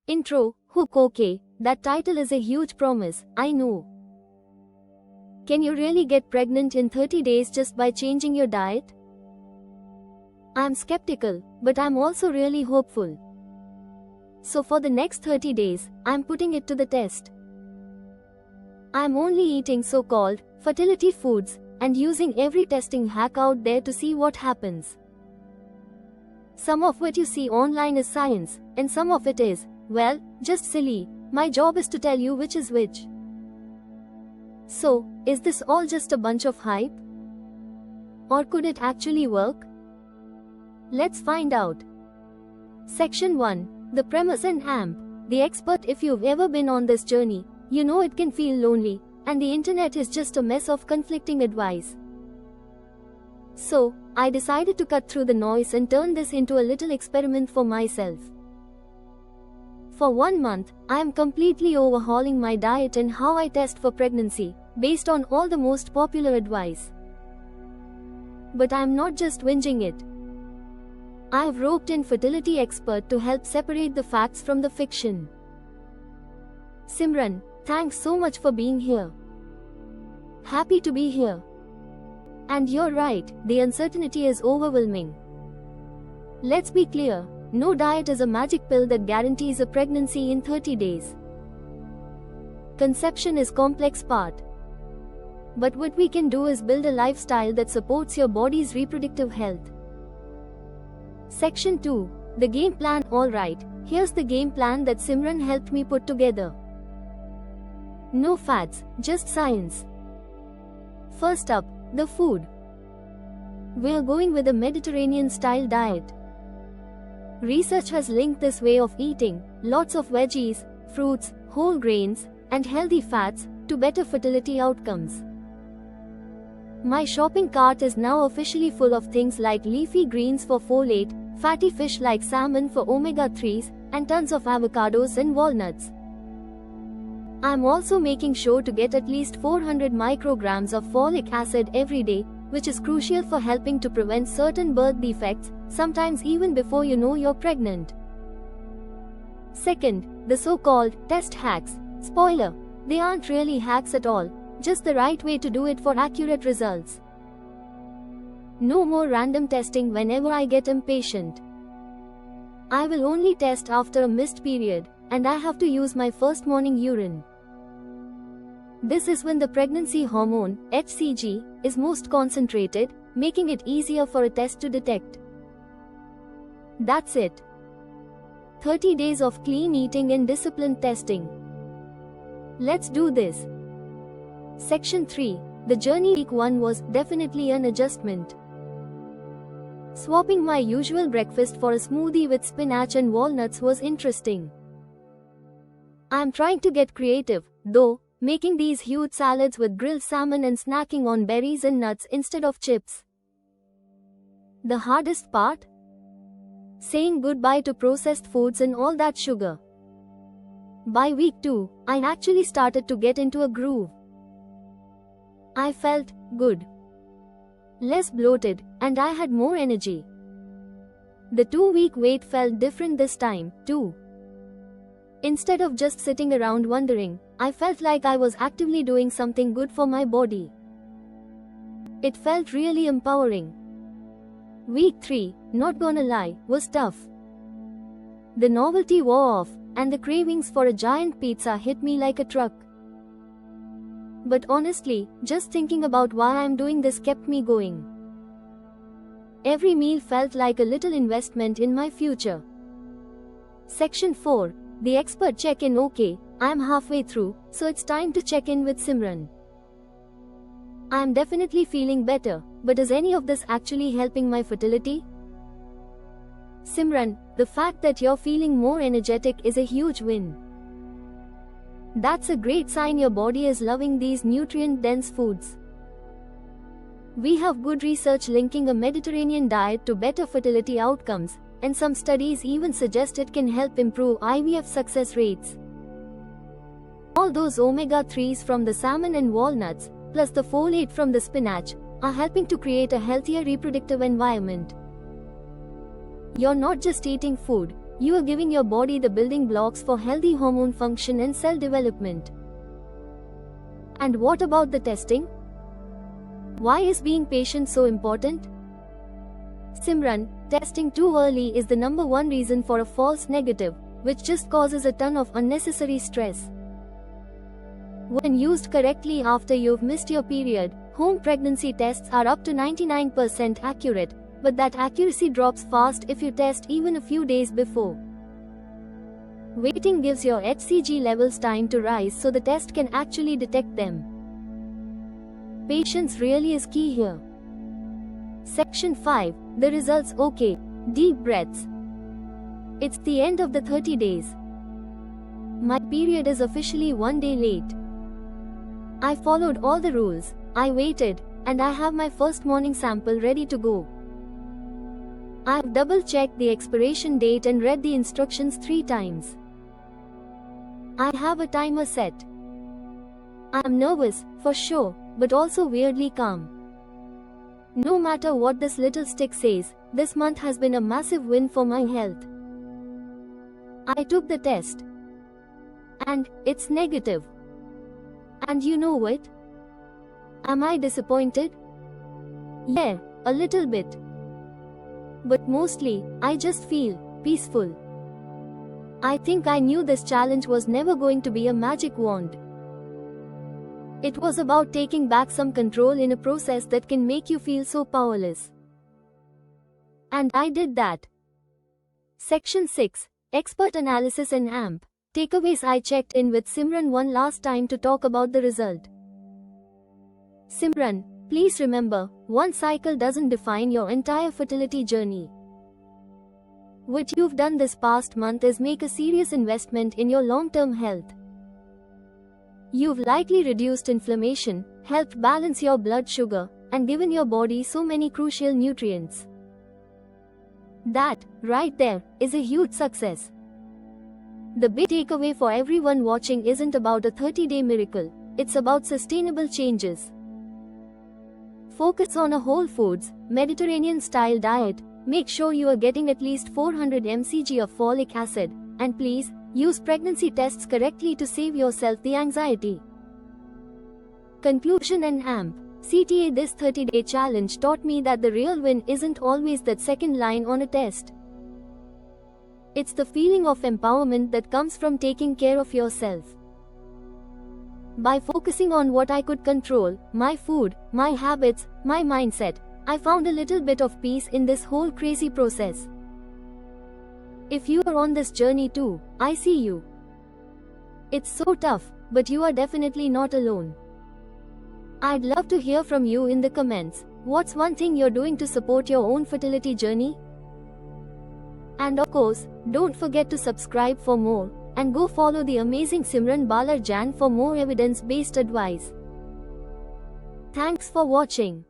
Intro, hook. Okay, that title is a huge promise, I know. Can you really get pregnant in 30 days just by changing your diet? I'm skeptical, but I'm also really hopeful. So for the next 30 days, I'm putting it to the test. I'm only eating so-called fertility foods and using every testing hack out there to see what happens. Some of what you see online is science, and some of it is, well, just silly. My job is to tell you which is which. So, is this all just a bunch of hype? Or could it actually work? Let's find out. Section 1. The premise and amp. The expert. If you've ever been on this journey, you know it can feel lonely, and the internet is just a mess of conflicting advice. So, I decided to cut through the noise and turn this into a little experiment for myself. For 1 month, I am completely overhauling my diet and how I test for pregnancy, based on all the most popular advice. But I am not just winging it. I have roped in fertility expert to help separate the facts from the fiction. Simran, thanks so much for being here. Happy to be here. And you're right, the uncertainty is overwhelming. Let's be clear, no diet is a magic pill that guarantees a pregnancy in 30 days. Conception is complex part. But what we can do is build a lifestyle that supports your body's reproductive health. Section 2. The game plan. Alright, here's the game plan that Simran helped me put together. No fads, just science. First up, the food. We're going with a Mediterranean-style diet. Research has linked this way of eating, lots of veggies, fruits, whole grains, and healthy fats, to better fertility outcomes. My shopping cart is now officially full of things like leafy greens for folate, fatty fish like salmon for omega-3s, and tons of avocados and walnuts. I'm also making sure to get at least 400 micrograms of folic acid every day, which is crucial for helping to prevent certain birth defects, sometimes even before you know you're pregnant. Second, the so-called test hacks. Spoiler, they aren't really hacks at all, just the right way to do it for accurate results. No more random testing whenever I get impatient. I will only test after a missed period, and I have to use my first morning urine. This is when the pregnancy hormone, HCG, is most concentrated, making it easier for a test to detect. That's it. 30 days of clean eating and disciplined testing. Let's do this. Section 3. The journey. Week 1 was definitely an adjustment. Swapping my usual breakfast for a smoothie with spinach and walnuts was interesting. I'm trying to get creative, though, making these huge salads with grilled salmon and snacking on berries and nuts instead of chips. The hardest part? Saying goodbye to processed foods and all that sugar. By week 2, I actually started to get into a groove. I felt good. Less bloated, and I had more energy. The 2-week wait felt different this time, too. Instead of just sitting around wondering, I felt like I was actively doing something good for my body. It felt really empowering. Week 3, not gonna lie, was tough. The novelty wore off, and the cravings for a giant pizza hit me like a truck. But honestly, just thinking about why I'm doing this kept me going. Every meal felt like a little investment in my future. Section 4. The expert check-in. Okay, I'm halfway through, so it's time to check in with Simran. I'm definitely feeling better, but is any of this actually helping my fertility? Simran, the fact that you're feeling more energetic is a huge win. That's a great sign your body is loving these nutrient-dense foods. We have good research linking a Mediterranean diet to better fertility outcomes, and some studies even suggest it can help improve IVF success rates. All those omega-3s from the salmon and walnuts, plus the folate from the spinach, are helping to create a healthier reproductive environment. You're not just eating food, You are giving your body the building blocks for healthy hormone function and cell development. And what about the testing? Why is being patient so important? Simran, testing too early is the number one reason for a false negative, which just causes a ton of unnecessary stress. When used correctly after you've missed your period, home pregnancy tests are up to 99% accurate, but that accuracy drops fast if you test even a few days before. Waiting gives your HCG levels time to rise so the test can actually detect them. Patience really is key here. Section 5. The results okay. Deep breaths. It's the end of the 30 days. My period is officially 1 day late. I followed all the rules, I waited, and I have my first morning sample ready to go. I've double-checked the expiration date and read the instructions 3 times. I have a timer set. I'm nervous, for sure, but also weirdly calm. No matter what this little stick says, this month has been a massive win for my health. I took the test. And it's negative. And you know what? Am I disappointed? Yeah, a little bit. But mostly, I just feel peaceful. I think I knew this challenge was never going to be a magic wand. It was about taking back some control in a process that can make you feel so powerless. And I did that. Section 6. Expert Analysis and AMP. Takeaways. I checked in with Simran one last time to talk about the result. Simran, please remember, one cycle doesn't define your entire fertility journey. What you've done this past month is make a serious investment in your long-term health. You've likely reduced inflammation, helped balance your blood sugar, and given your body so many crucial nutrients. That, right there, is a huge success. The big takeaway for everyone watching isn't about a 30-day miracle, it's about sustainable changes. Focus on a whole foods, Mediterranean-style diet, make sure you are getting at least 400 mcg of folic acid, and please, use pregnancy tests correctly to save yourself the anxiety. Conclusion and AMP. CTA. This 30-day challenge taught me that the real win isn't always that second line on a test. It's the feeling of empowerment that comes from taking care of yourself. By focusing on what I could control, my food, my habits, my mindset, I found a little bit of peace in this whole crazy process. If you are on this journey too, I see you. It's so tough, but you are definitely not alone. I'd love to hear from you in the comments. What's one thing you're doing to support your own fertility journey? And of course, don't forget to subscribe for more, and go follow the amazing Simran Balar Jain for more evidence-based advice. Thanks for watching.